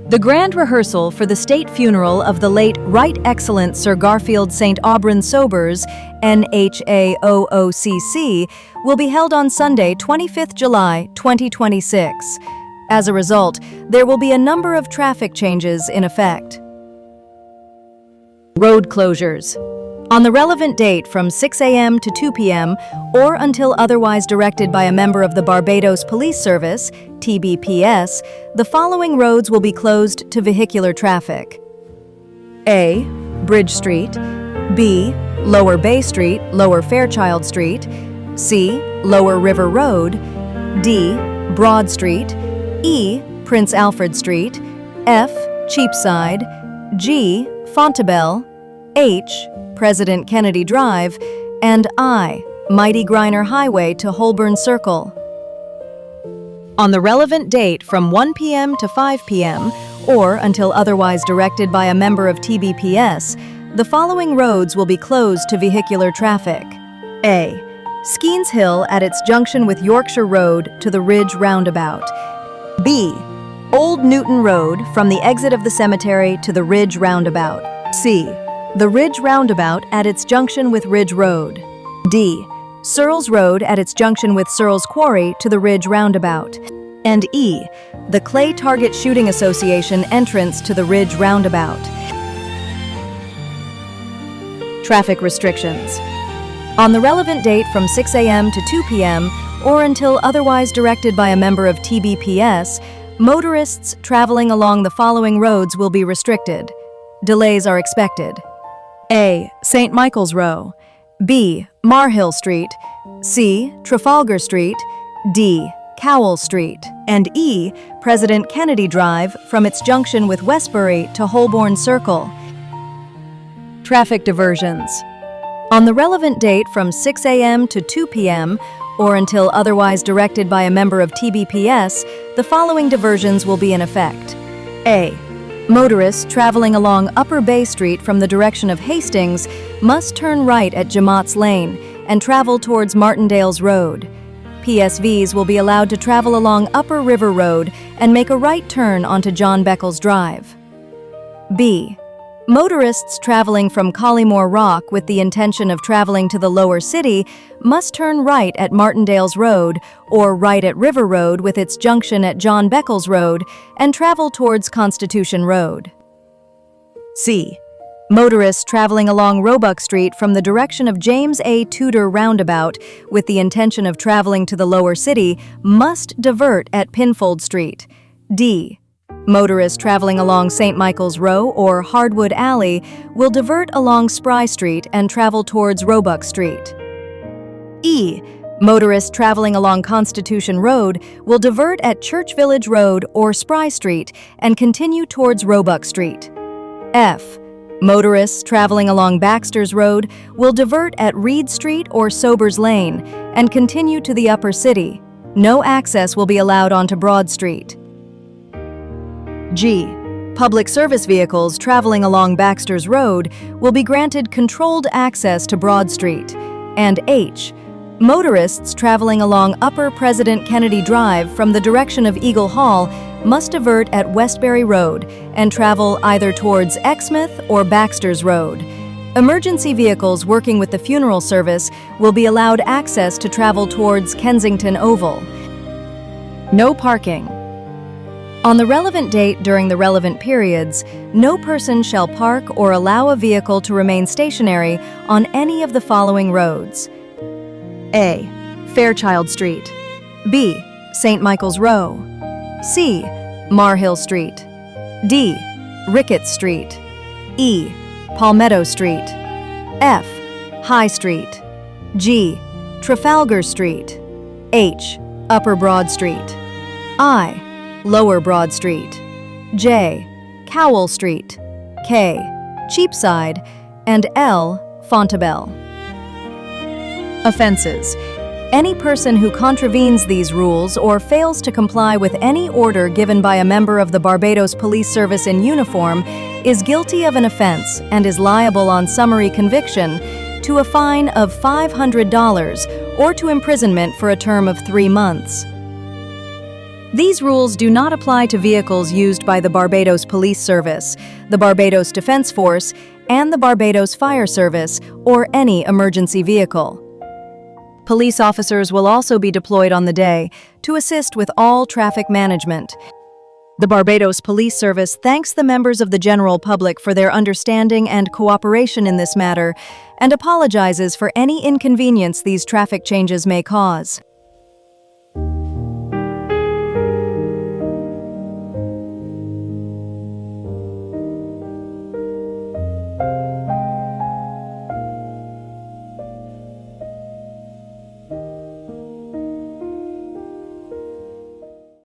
The grand rehearsal for the state funeral of the late Right Excellent Sir Garfield St. Aubrun Sobers, NHAOOCC, will be held on Sunday, 25th July, 2026. As a result, there will be a number of traffic changes in effect. Road closures. On the relevant date from 6 a.m. to 2 p.m. or until otherwise directed by a member of the Barbados Police Service, TBPS, the following roads will be closed to vehicular traffic. A. Bridge Street. B. Lower Bay Street, Lower Fairchild Street. C. Lower River Road. D. Broad Street. E. Prince Alfred Street. F. Cheapside. G. Fontabelle. H. President Kennedy Drive, and I. Mighty Grynner Highway to Holborn Circle. On the relevant date from 1 p.m. to 5 p.m. or until otherwise directed by a member of TBPS, the following roads will be closed to vehicular traffic. A. Skeenes Hill at its junction with Yorkshire Road to the Ridge Roundabout. B. Old Newton Road from the exit of the cemetery to the Ridge Roundabout. C. The Ridge Roundabout at its junction with Ridge Road. D. Searles Road at its junction with Searles Quarry to the Ridge Roundabout. And E. The Clay Target Shooting Association entrance to the Ridge Roundabout. Traffic restrictions. On the relevant date from 6 a.m. to 2 p.m. or until otherwise directed by a member of TBPS, motorists traveling along the following roads will be restricted. Delays are expected. A. St. Michael's Row. B. Marhill Street. C. Trafalgar Street. D. Cowell Street. And E. President Kennedy Drive from its junction with Westbury to Holborn Circle. Traffic diversions. On the relevant date from 6 a.m. to 2 p.m. or until otherwise directed by a member of TBPS, the following diversions will be in effect. A. Motorists traveling along Upper Bay Street from the direction of Hastings must turn right at Jamot's Lane and travel towards Martindale's Road. PSVs will be allowed to travel along Upper River Road and make a right turn onto John Beccles Drive. B. Motorists traveling from Collymore Rock with the intention of traveling to the lower city must turn right at Martindale's Road or right at River Road with its junction at John Beccles Road and travel towards Constitution Road. C. Motorists traveling along Roebuck Street from the direction of James A. Tudor Roundabout with the intention of traveling to the lower city must divert at Pinfold Street. D. Motorists traveling along St. Michael's Row or Hardwood Alley will divert along Spry Street and travel towards Roebuck Street. E. Motorists traveling along Constitution Road will divert at Church Village Road or Spry Street and continue towards Roebuck Street. F. Motorists traveling along Baxter's Road will divert at Reed Street or Sobers Lane and continue to the upper city. No access will be allowed onto Broad Street. G. Public service vehicles traveling along Baxter's Road will be granted controlled access to Broad Street. And H. Motorists traveling along Upper President Kennedy Drive from the direction of Eagle Hall must divert at Westbury Road and travel either towards Exmouth or Baxter's Road. Emergency vehicles working with the funeral service will be allowed access to travel towards Kensington Oval. No parking. On the relevant date during the relevant periods, no person shall park or allow a vehicle to remain stationary on any of the following roads. A. Fairchild Street. B. St. Michael's Row. C. Marhill Street. D. Ricketts Street. E. Palmetto Street. F. High Street. G. Trafalgar Street. H. Upper Broad Street. I. Lower Broad Street. J. Cowell Street. K. Cheapside. And L. Fontabelle. Offenses. Any person who contravenes these rules or fails to comply with any order given by a member of the Barbados Police Service in uniform is guilty of an offense and is liable on summary conviction to a fine of $500 or to imprisonment for a term of 3 months. These rules do not apply to vehicles used by the Barbados Police Service, the Barbados Defence Force, and the Barbados Fire Service, or any emergency vehicle. Police officers will also be deployed on the day to assist with all traffic management. The Barbados Police Service thanks the members of the general public for their understanding and cooperation in this matter and apologizes for any inconvenience these traffic changes may cause.